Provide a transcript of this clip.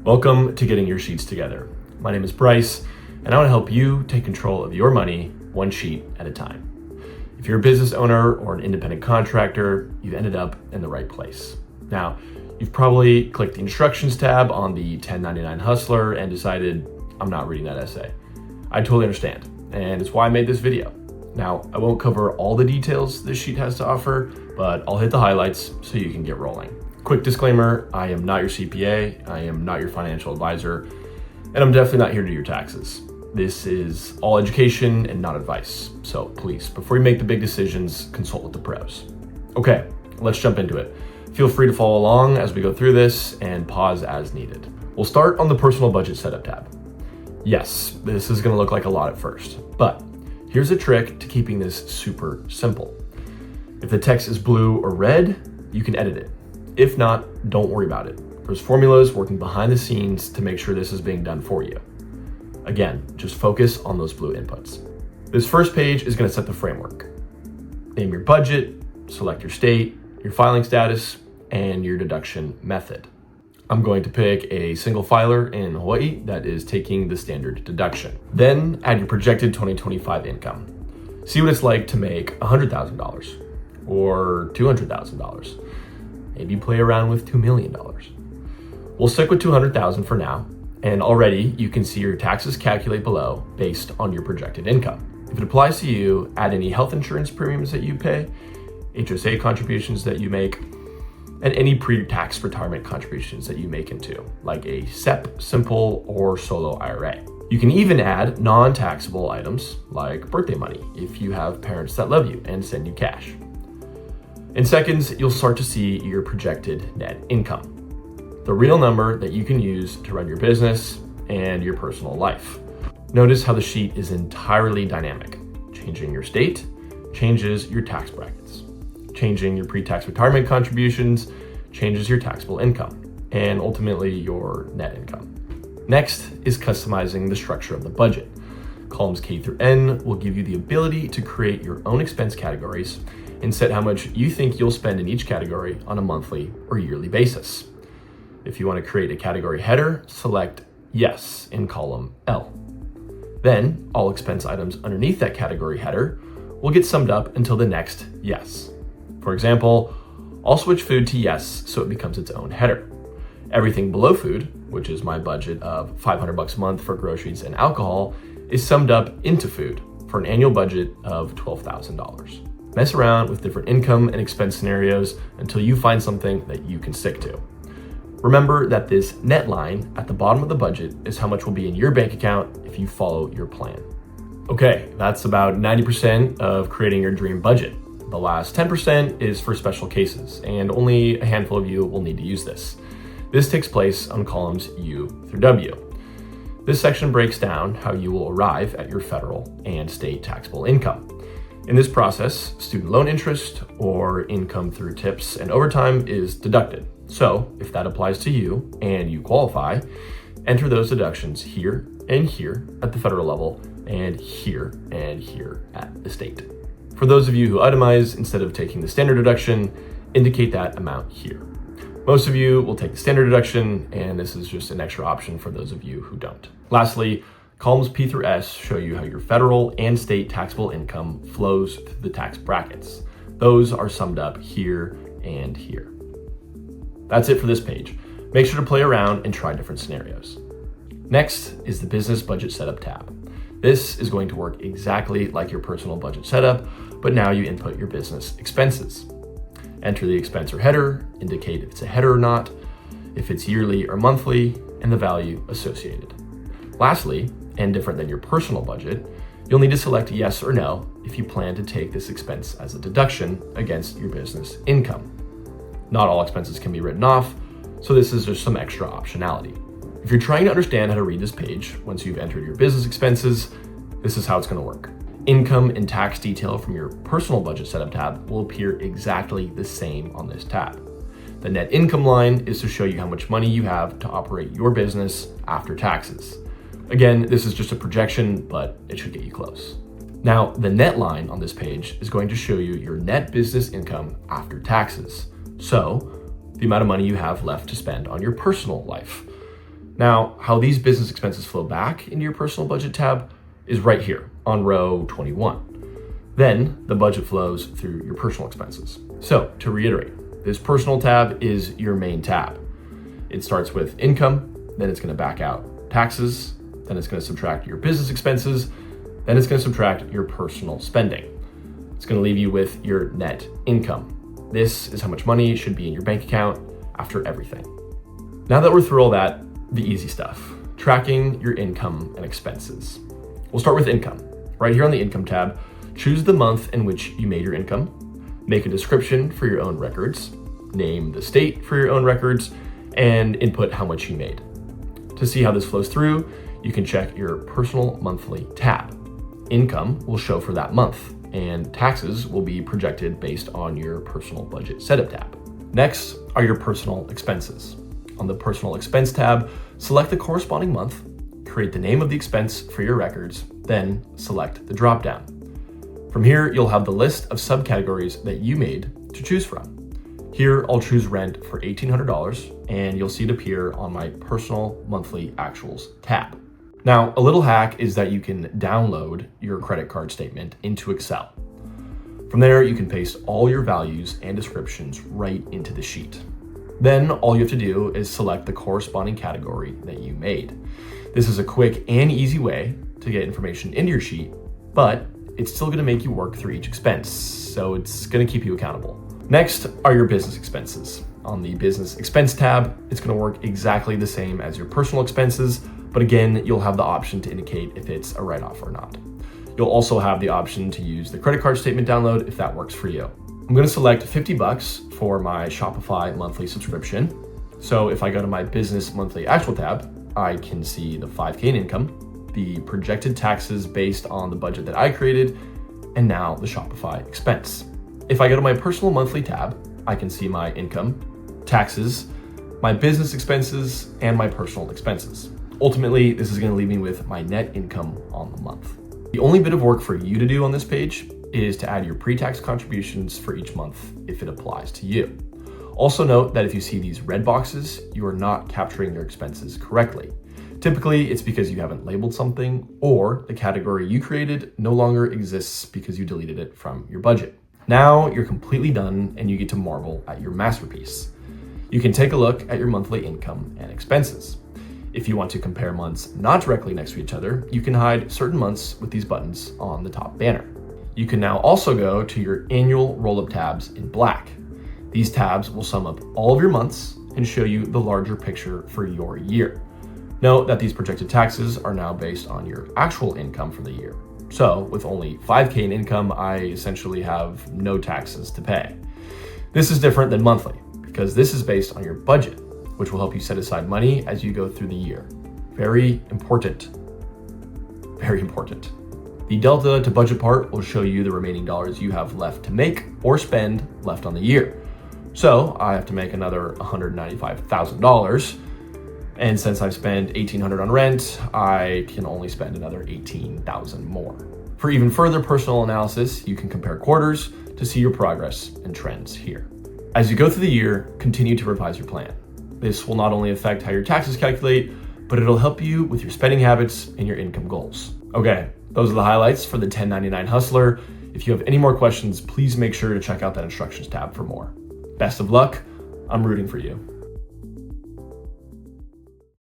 Welcome to Getting Your Sheets Together. My name is Bryce, and I want to help you take control of your money one sheet at a time. If you're a business owner or an independent contractor, you've ended up in the right place. Now, you've probably clicked the instructions tab on the 1099 Hustler and decided, I'm not reading that essay. I totally understand, and it's why I made this video. Now, I won't cover all the details this sheet has to offer, but I'll hit the highlights so you can get rolling. Quick disclaimer, I am not your CPA, I am not your financial advisor, and I'm definitely not here to do your taxes. This is all education and not advice. So please, before you make the big decisions, consult with the pros. Okay, let's jump into it. Feel free to follow along as we go through this and pause as needed. We'll start on the personal budget setup tab. Yes, this is gonna look like a lot at first, but here's a trick to keeping this super simple. If the text is blue or red, you can edit it. If not, don't worry about it. There's formulas working behind the scenes to make sure this is being done for you. Again, just focus on those blue inputs. This first page is going to set the framework. Name your budget, select your state, your filing status, and your deduction method. I'm going to pick a single filer in Hawaii that is taking the standard deduction. Then add your projected 2025 income. See what it's like to make $100,000 or $200,000. Maybe play around with $2 million. We'll stick with $200,000 for now, and already you can see your taxes calculate below based on your projected income. If it applies to you, add any health insurance premiums that you pay, HSA contributions that you make, and any pre-tax retirement contributions that you make into, like a SEP, simple, or solo IRA. You can even add non-taxable items like birthday money if you have parents that love you and send you cash. In seconds, you'll start to see your projected net income, the real number that you can use to run your business and your personal life. Notice how the sheet is entirely dynamic. Changing your state changes your tax brackets. Changing your pre-tax retirement contributions changes your taxable income and ultimately your net income. Next is customizing the structure of the budget. Columns K through N will give you the ability to create your own expense categories and set how much you think you'll spend in each category on a monthly or yearly basis. If you want to create a category header, select Yes in column L. Then all expense items underneath that category header will get summed up until the next Yes. For example, I'll switch food to Yes so it becomes its own header. Everything below food, which is my budget of $500 a month for groceries and alcohol, is summed up into food for an annual budget of $12,000. Mess around with different income and expense scenarios until you find something that you can stick to. Remember that this net line at the bottom of the budget is how much will be in your bank account if you follow your plan. Okay, that's about 90% of creating your dream budget. The last 10% is for special cases, and only a handful of you will need to use this. This takes place on columns U through W. This section breaks down how you will arrive at your federal and state taxable income. In this process, student loan interest or income through tips and overtime is deducted. So if that applies to you and you qualify, enter those deductions here and here at the federal level and here at the state. For those of you who itemize instead of taking the standard deduction, indicate that amount here. Most of you will take the standard deduction, and this is just an extra option for those of you who don't. Lastly, columns P through S show you how your federal and state taxable income flows through the tax brackets. Those are summed up here and here. That's it for this page. Make sure to play around and try different scenarios. Next is the business budget setup tab. This is going to work exactly like your personal budget setup, but now you input your business expenses. Enter the expense or header, indicate if it's a header or not, if it's yearly or monthly, and the value associated. Lastly, and different than your personal budget, you'll need to select yes or no if you plan to take this expense as a deduction against your business income. Not all expenses can be written off, so this is just some extra optionality. If you're trying to understand how to read this page, once you've entered your business expenses, this is how it's going to work. Income and tax detail from your personal budget setup tab will appear exactly the same on this tab. The net income line is to show you how much money you have to operate your business after taxes. Again, this is just a projection, but it should get you close. Now, the net line on this page is going to show you your net business income after taxes. So, the amount of money you have left to spend on your personal life. Now, how these business expenses flow back into your personal budget tab is right here on row 21. Then the budget flows through your personal expenses. So to reiterate, this personal tab is your main tab. It starts with income, then it's going to back out taxes, then it's going to subtract your business expenses, then it's going to subtract your personal spending. It's going to leave you with your net income. This is how much money should be in your bank account after everything. Now that we're through all that, the easy stuff, tracking your income and expenses. We'll start with income. Right here on the income tab, choose the month in which you made your income, make a description for your own records, name the state for your own records, and input how much you made. To see how this flows through, you can check your personal monthly tab. Income will show for that month, and taxes will be projected based on your personal budget setup tab. Next are your personal expenses. On the personal expense tab, select the corresponding month, create the name of the expense for your records, then select the dropdown. From here, you'll have the list of subcategories that you made to choose from. Here, I'll choose rent for $1,800, and you'll see it appear on my personal monthly actuals tab. Now, a little hack is that you can download your credit card statement into Excel. From there, you can paste all your values and descriptions right into the sheet. Then all you have to do is select the corresponding category that you made. This is a quick and easy way to get information into your sheet, but it's still going to make you work through each expense, so it's going to keep you accountable. Next are your business expenses. On the business expense tab, it's going to work exactly the same as your personal expenses, but again, you'll have the option to indicate if it's a write-off or not. You'll also have the option to use the credit card statement download if that works for you. I'm going to select $50 for my Shopify monthly subscription. So if I go to my business monthly actual tab, I can see the 5K in income, the projected taxes based on the budget that I created, and now the Shopify expense. If I go to my personal monthly tab, I can see my income, taxes, my business expenses, and my personal expenses. Ultimately, this is going to leave me with my net income on the month. The only bit of work for you to do on this page is to add your pre-tax contributions for each month if it applies to you. Also note that if you see these red boxes, you are not capturing your expenses correctly. Typically, it's because you haven't labeled something or the category you created no longer exists because you deleted it from your budget. Now you're completely done and you get to marvel at your masterpiece. You can take a look at your monthly income and expenses. If you want to compare months not directly next to each other, you can hide certain months with these buttons on the top banner. You can now also go to your annual roll-up tabs in black. These tabs will sum up all of your months and show you the larger picture for your year. Note that these projected taxes are now based on your actual income for the year. So with only 5K in income, I essentially have no taxes to pay. This is different than monthly because this is based on your budget, which will help you set aside money as you go through the year. Very important. Very important. The delta to budget part will show you the remaining dollars you have left to make or spend left on the year. So I have to make another $195,000. And since I've spent $1,800 on rent, I can only spend another $18,000 more. For even further personal analysis, you can compare quarters to see your progress and trends here. As you go through the year, continue to revise your plan. This will not only affect how your taxes calculate, but it'll help you with your spending habits and your income goals. Okay, those are the highlights for the 1099 Hustler. If you have any more questions, please make sure to check out that instructions tab for more. Best of luck. I'm rooting for you.